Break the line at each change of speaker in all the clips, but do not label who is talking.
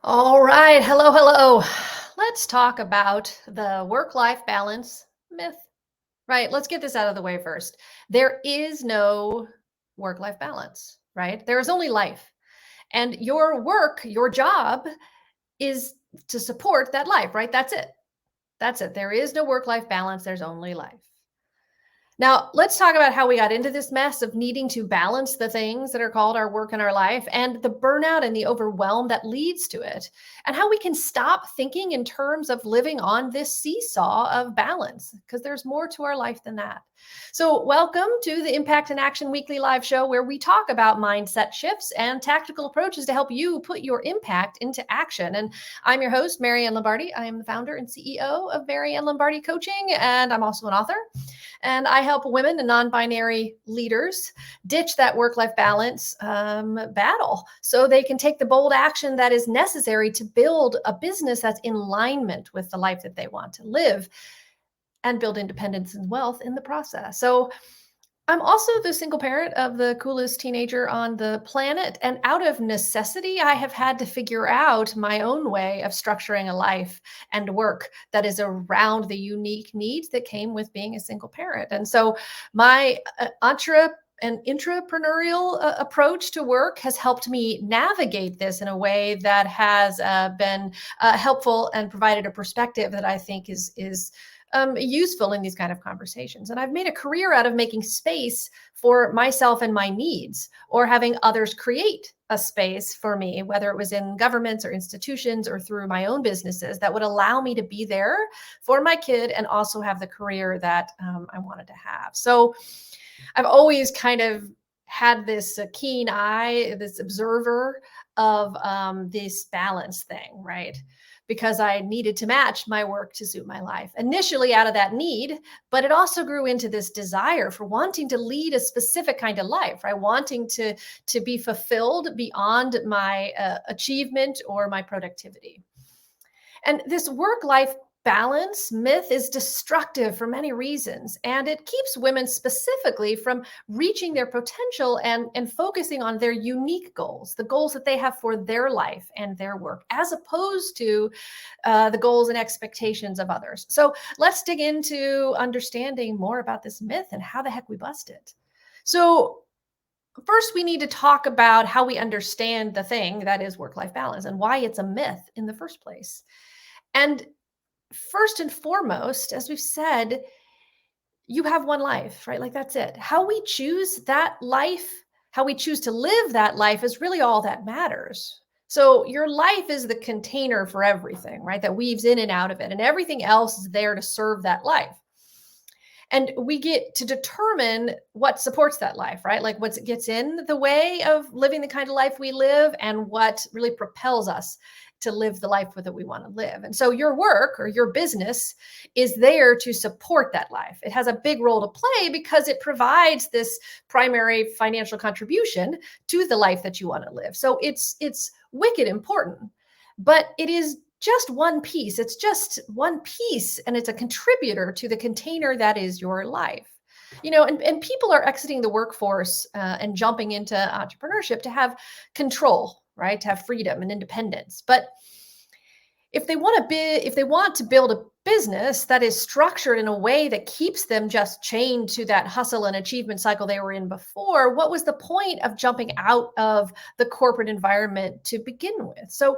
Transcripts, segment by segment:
All right. Hello, hello. Let's talk about the work-life balance myth. Right. Let's get this out of the way first. There is no work-life balance, right? There is only life. And your work, your job is to support that life, right? That's it. That's it. There is no work-life balance. There's only life. Now, let's talk about how we got into this mess of needing to balance the things that are called our work and our life and the burnout and the overwhelm that leads to it, and how we can stop thinking in terms of living on this seesaw of balance, because there's more to our life than that. So, welcome to the Impact in Action Weekly Live Show, where we talk about mindset shifts and tactical approaches to help you put your impact into action. And I'm your host, Maryann Lombardi. I am the founder and CEO of Maryann Lombardi Coaching, and I'm also an author. And I help women and non-binary leaders ditch that work-life balance battle so they can take the bold action that is necessary to build a business that's in alignment with the life that they want to live and build independence and wealth in the process. So I'm also the single parent of the coolest teenager on the planet. And out of necessity, I have had to figure out my own way of structuring a life and work that is around the unique needs that came with being a single parent. And so my and intrapreneurial approach to work has helped me navigate this in a way that has been helpful and provided a perspective that I think is useful in these kind of conversations. And I've made a career out of making space for myself and my needs, or having others create a space for me, whether it was in governments or institutions or through my own businesses, that would allow me to be there for my kid and also have the career that I wanted to have. So I've always kind of had this keen eye, this observer of this balance thing, right? Because I needed to match my work to suit my life. Initially out of that need, but it also grew into this desire for wanting to lead a specific kind of life, right? Wanting to be fulfilled beyond my achievement or my productivity. And this work-life balance myth is destructive for many reasons, and it keeps women specifically from reaching their potential and focusing on their unique goals, the goals that they have for their life and their work, as opposed to the goals and expectations of others. So let's dig into understanding more about this myth and how the heck we bust it. So first, we need to talk about how we understand the thing that is work-life balance and why it's a myth in the first place. And first and foremost, as we've said, you have one life, right? Like that's it. How we choose that life, how we choose to live that life is really all that matters. So your life is the container for everything, right? That weaves in and out of it, and everything else is there to serve that life. And we get to determine what supports that life, right? Like what gets in the way of living the kind of life we live, and what really propels us to live the life that we want to live. And so your work or your business is there to support that life. It has a big role to play because it provides this primary financial contribution to the life that you want to live. So it's wicked important, but it is just one piece. It's just one piece, and it's a contributor to the container that is your life. And people are exiting the workforce and jumping into entrepreneurship to have control, right? To have freedom and independence. But if they want to build a business that is structured in a way that keeps them just chained to that hustle and achievement cycle they were in before, what was the point of jumping out of the corporate environment to begin with? So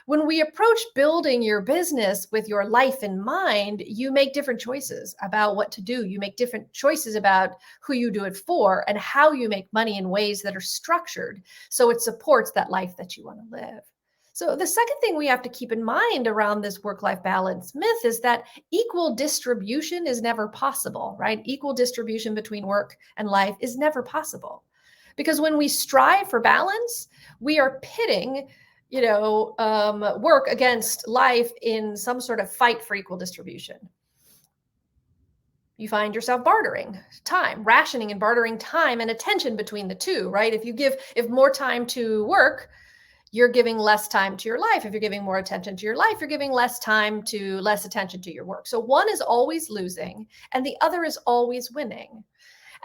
when we approach building your business with your life in mind, you make different choices about what to do. You make different choices about who you do it for and how you make money in ways that are structured so it supports that life that you want to live. So the second thing we have to keep in mind around this work-life balance myth is that equal distribution is never possible, right? Equal distribution between work and life is never possible. Because when we strive for balance, we are pitting work against life in some sort of fight for equal distribution. You find yourself bartering time, rationing and bartering time and attention between the two, right? If more time to work, you're giving less time to your life. If you're giving more attention to your life, you're giving less attention to your work. So one is always losing and the other is always winning.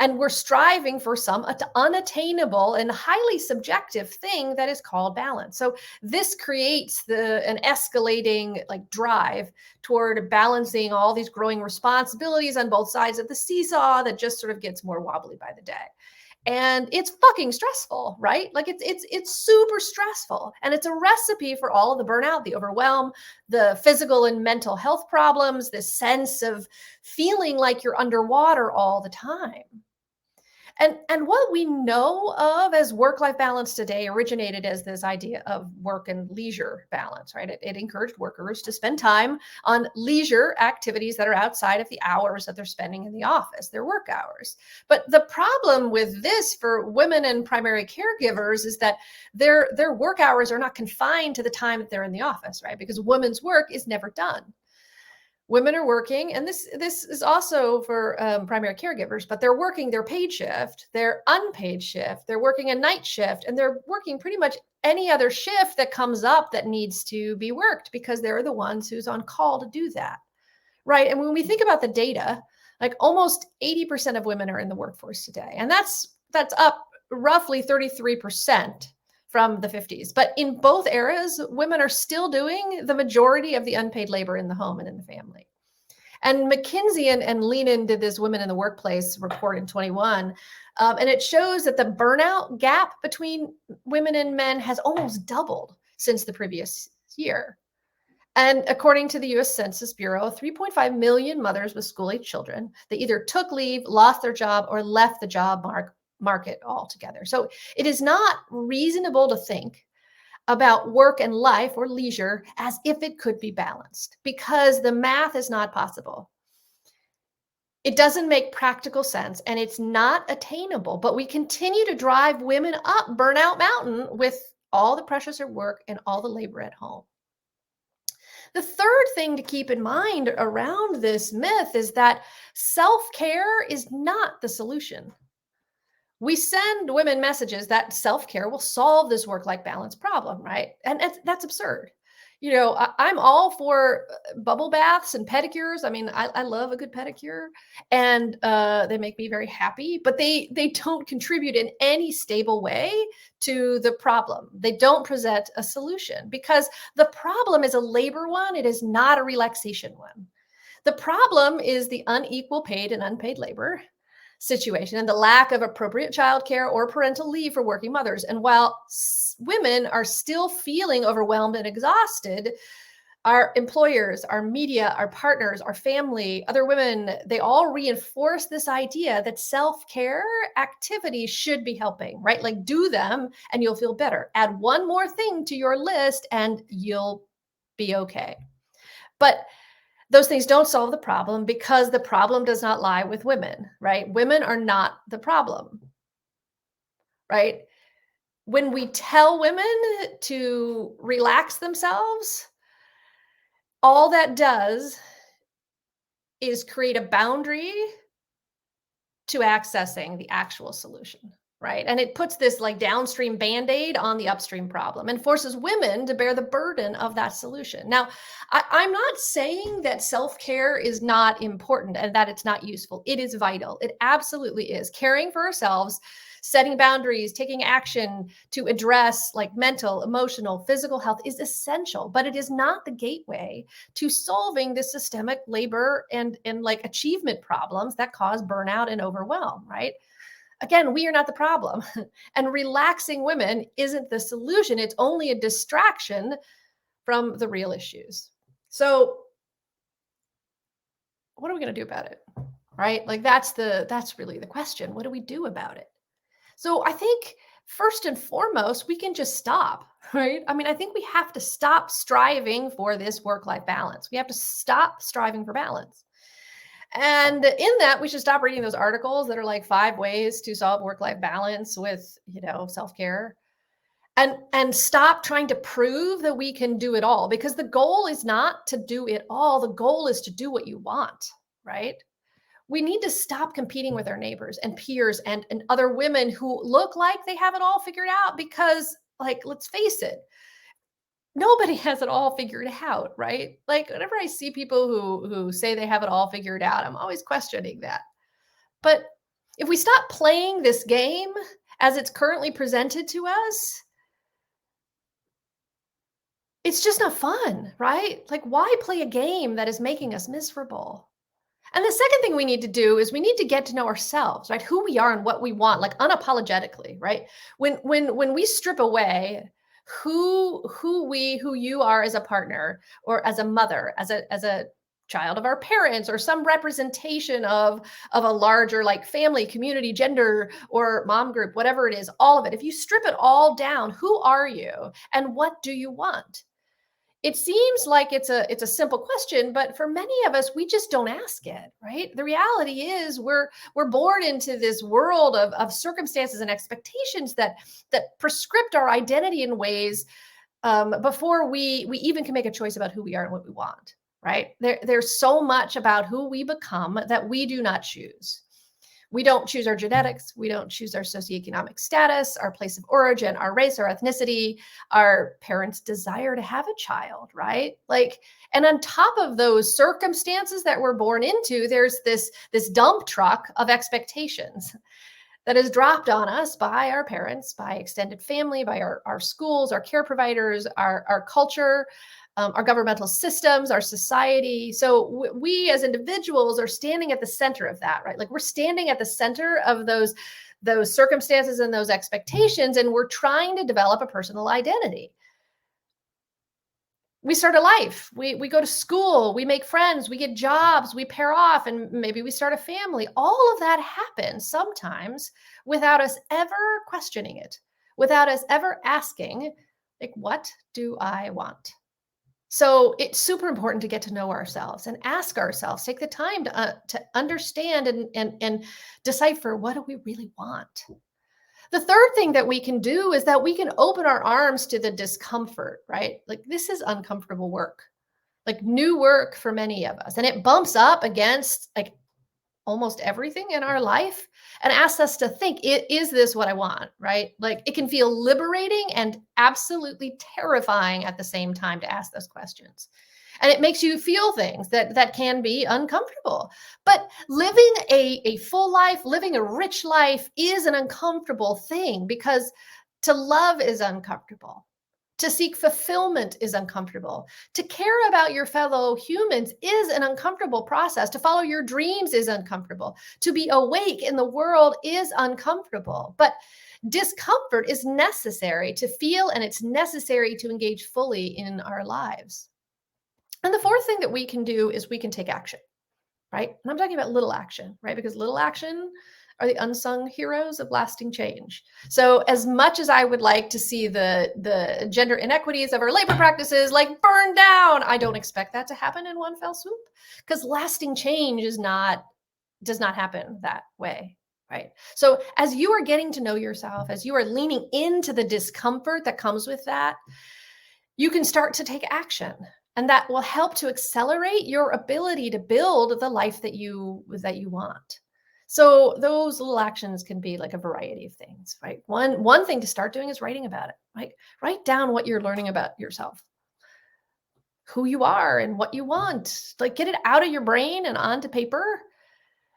And we're striving for some unattainable and highly subjective thing that is called balance. So this creates an escalating like drive toward balancing all these growing responsibilities on both sides of the seesaw that just sort of gets more wobbly by the day. And it's fucking stressful, right? Like it's super stressful, and it's a recipe for all of the burnout, the overwhelm, the physical and mental health problems, this sense of feeling like you're underwater all the time. And what we know of as work-life balance today originated as this idea of work and leisure balance, right? It encouraged workers to spend time on leisure activities that are outside of the hours that they're spending in the office, their work hours. But the problem with this for women and primary caregivers is that their work hours are not confined to the time that they're in the office, right? Because women's work is never done. Women are working, and this is also for primary caregivers, but they're working their paid shift, their unpaid shift, they're working a night shift, and they're working pretty much any other shift that comes up that needs to be worked because they're the ones who's on call to do that, right? And when we think about the data, like almost 80% of women are in the workforce today, and that's up roughly 33% from the 50s. But in both eras, women are still doing the majority of the unpaid labor in the home and in the family. And McKinsey and Leanan did this Women in the Workplace report in 21. And it shows that the burnout gap between women and men has almost doubled since the previous year. And according to the US Census Bureau, 3.5 million mothers with school-age children, they either took leave, lost their job, or left the job market altogether. So it is not reasonable to think about work and life or leisure as if it could be balanced because the math is not possible. It doesn't make practical sense and it's not attainable, but we continue to drive women up burnout mountain with all the pressures of work and all the labor at home. The third thing to keep in mind around this myth is that self-care is not the solution. We send women messages that self-care will solve this work-life balance problem, right? And that's absurd. You know, I'm all for bubble baths and pedicures. I mean, I love a good pedicure, and they make me very happy. But they don't contribute in any stable way to the problem. They don't present a solution because the problem is a labor one. It is not a relaxation one. The problem is the unequal paid and unpaid labor situation and the lack of appropriate childcare or parental leave for working mothers. And while women are still feeling overwhelmed and exhausted, our employers, our media, our partners, our family, other women, they all reinforce this idea that self-care activities should be helping, right? Like do them and you'll feel better. Add one more thing to your list and you'll be okay. But those things don't solve the problem because the problem does not lie with women, right? Women are not the problem, right? When we tell women to relax themselves, all that does is create a boundary to accessing the actual solution, right? And it puts this like downstream band-aid on the upstream problem and forces women to bear the burden of that solution. Now, I'm not saying that self-care is not important and that it's not useful. It is vital. It absolutely is. Caring for ourselves, setting boundaries, taking action to address like mental, emotional, physical health is essential, but it is not the gateway to solving the systemic labor and like achievement problems that cause burnout and overwhelm, right? Again, we are not the problem. And relaxing women isn't the solution. It's only a distraction from the real issues. So what are we going to do about it? Right? Like that's really the question. What do we do about it? So I think first and foremost, we can just stop, right? I mean, I think we have to stop striving for this work-life balance. We have to stop striving for balance. And in that, we should stop reading those articles that are like 5 ways to solve work-life balance with, self-care. And stop trying to prove that we can do it all because the goal is not to do it all. The goal is to do what you want, right? We need to stop competing with our neighbors and peers and other women who look like they have it all figured out because, like, let's face it, nobody has it all figured out, right? Like, whenever I see people who say they have it all figured out, I'm always questioning that. But If we stop playing this game as it's currently presented to us, it's just not fun, right? Like, why play a game that is making us miserable? And the second thing we need to do is we need to get to know ourselves, right? Who we are and what we want, like unapologetically, right? When we strip away who you are as a partner or as a mother, as a child of our parents or some representation of a larger like family, community, gender or mom group, whatever it is, all of it. If you strip it all down, who are you and what do you want? It seems like it's a simple question, but for many of us, we just don't ask it, right? The reality is we're born into this world of circumstances and expectations that prescript our identity in ways before we even can make a choice about who we are and what we want, right? There's so much about who we become that we do not choose. We don't choose our genetics. We don't choose our socioeconomic status, our place of origin, our race, our ethnicity, our parents' desire to have a child, right? Like, and on top of those circumstances that we're born into, there's this dump truck of expectations that is dropped on us by our parents, by extended family, by our schools, our care providers, our culture, our governmental systems, our society. So we as individuals are standing at the center of that, right? Like we're standing at the center of those circumstances and those expectations, and we're trying to develop a personal identity. We start a life. We go to school, we make friends, we get jobs, we pair off, and maybe we start a family. All of that happens sometimes without us ever questioning it, without us ever asking, like, what do I want? So it's super important to get to know ourselves and ask ourselves, take the time to understand and decipher, what do we really want? The third thing that we can do is that we can open our arms to the discomfort, right? Like this is uncomfortable work, like new work for many of us. And it bumps up against like almost everything in our life and asks us to think, is this what I want, right? Like it can feel liberating and absolutely terrifying at the same time to ask those questions. And it makes you feel things that can be uncomfortable. But living a full life, living a rich life is an uncomfortable thing because to love is uncomfortable. To seek fulfillment is uncomfortable. To care about your fellow humans is an uncomfortable process. To follow your dreams is uncomfortable. To be awake in the world is uncomfortable. But discomfort is necessary to feel, and it's necessary to engage fully in our lives. And the fourth thing that we can do is we can take action, right? And I'm talking about little action, right? Because little action are the unsung heroes of lasting change. So as much as I would like to see the gender inequities of our labor practices like burn down, I don't expect that to happen in one fell swoop because lasting change does not happen that way. Right. So as you are getting to know yourself, as you are leaning into the discomfort that comes with that, you can start to take action. And that will help to accelerate your ability to build the life that you want. So those little actions can be like a variety of things, right? One thing to start doing is writing about it, right? Write down what you're learning about yourself, who you are and what you want. Like get it out of your brain and onto paper.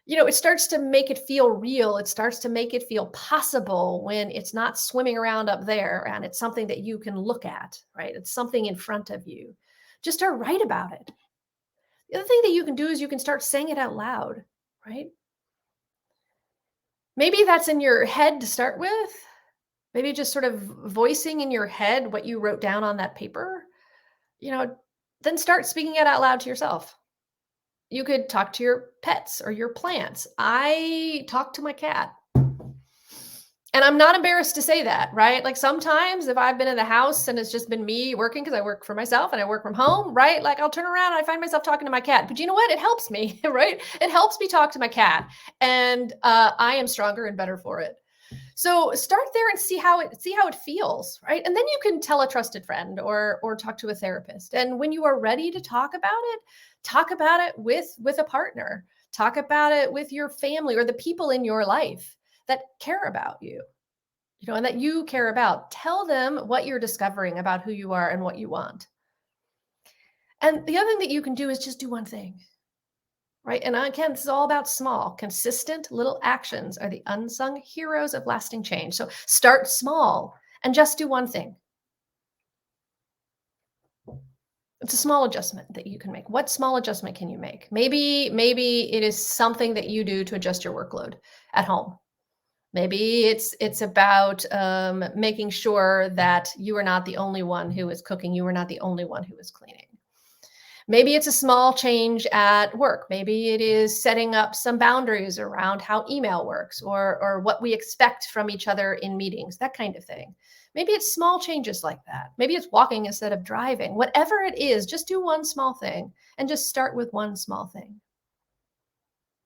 It starts to make it feel real. It starts to make it feel possible when it's not swimming around up there and it's something that you can look at, right? It's something in front of you. Just start write about it. The other thing that you can do is you can start saying it out loud, right? Maybe that's in your head to start with. Maybe just sort of voicing in your head what you wrote down on that paper, then start speaking it out loud to yourself. You could talk to your pets or your plants. I talk to my cat. And I'm not embarrassed to say that, right? Like sometimes if I've been in the house and it's just been me working because I work for myself and I work from home, right? Like I'll turn around and I find myself talking to my cat. But you know what? It helps me, right? It helps me talk to my cat, and I am stronger and better for it. So start there and see how it feels, right? And then you can tell a trusted friend or talk to a therapist. And when you are ready to talk about it with a partner. Talk about it with your family or the people in your life that care about you, and that you care about. Tell them what you're discovering about who you are and what you want. And the other thing that you can do is just do one thing. right? And again, this is all about small, consistent little actions are the unsung heroes of lasting change. So start small and just do one thing. It's a small adjustment that you can make. What small adjustment can you make? Maybe it is something that you do to adjust your workload at home. Maybe it's about making sure that you are not the only one who is cooking. You are not the only one who is cleaning. Maybe it's a small change at work. Maybe it is setting up some boundaries around how email works or what we expect from each other in meetings, that kind of thing. Maybe it's small changes like that. Maybe it's walking instead of driving. Whatever it is, just do one small thing and just start with one small thing.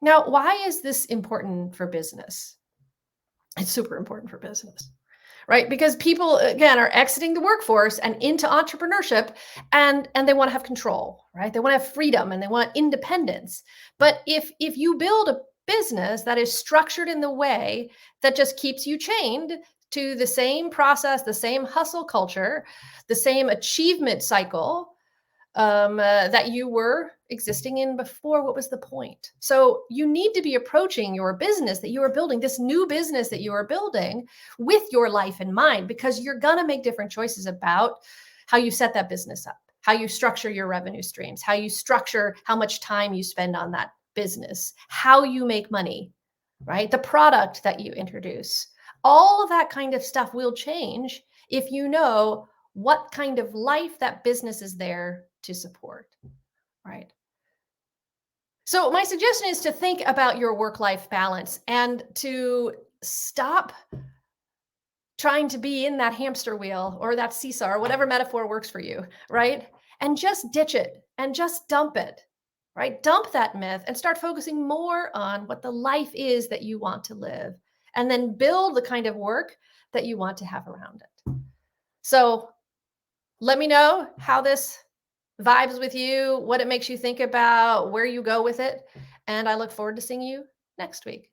Now, why is this important for business? It's super important for business, right? Because people again are exiting the workforce and into entrepreneurship and they want to have control, right? They want to have freedom and they want independence. But if you build a business that is structured in the way that just keeps you chained to the same process, the same hustle culture, the same achievement cycle, that you were existing in before, what was the point? So you need to be approaching your business that you are building, this new business that you are building, with your life in mind, because you're going to make different choices about how you set that business up, how you structure your revenue streams, how you structure how much time you spend on that business, how you make money, right? The product that you introduce. All of that kind of stuff will change if you know what kind of life that business is there to support, right? So, my suggestion is to think about your work life balance and to stop trying to be in that hamster wheel or that seesaw or whatever metaphor works for you, right? And just ditch it and just dump it, right? Dump that myth and start focusing more on what the life is that you want to live and then build the kind of work that you want to have around it. So, let me know how this vibes with you, what it makes you think about, where you go with it. And I look forward to seeing you next week.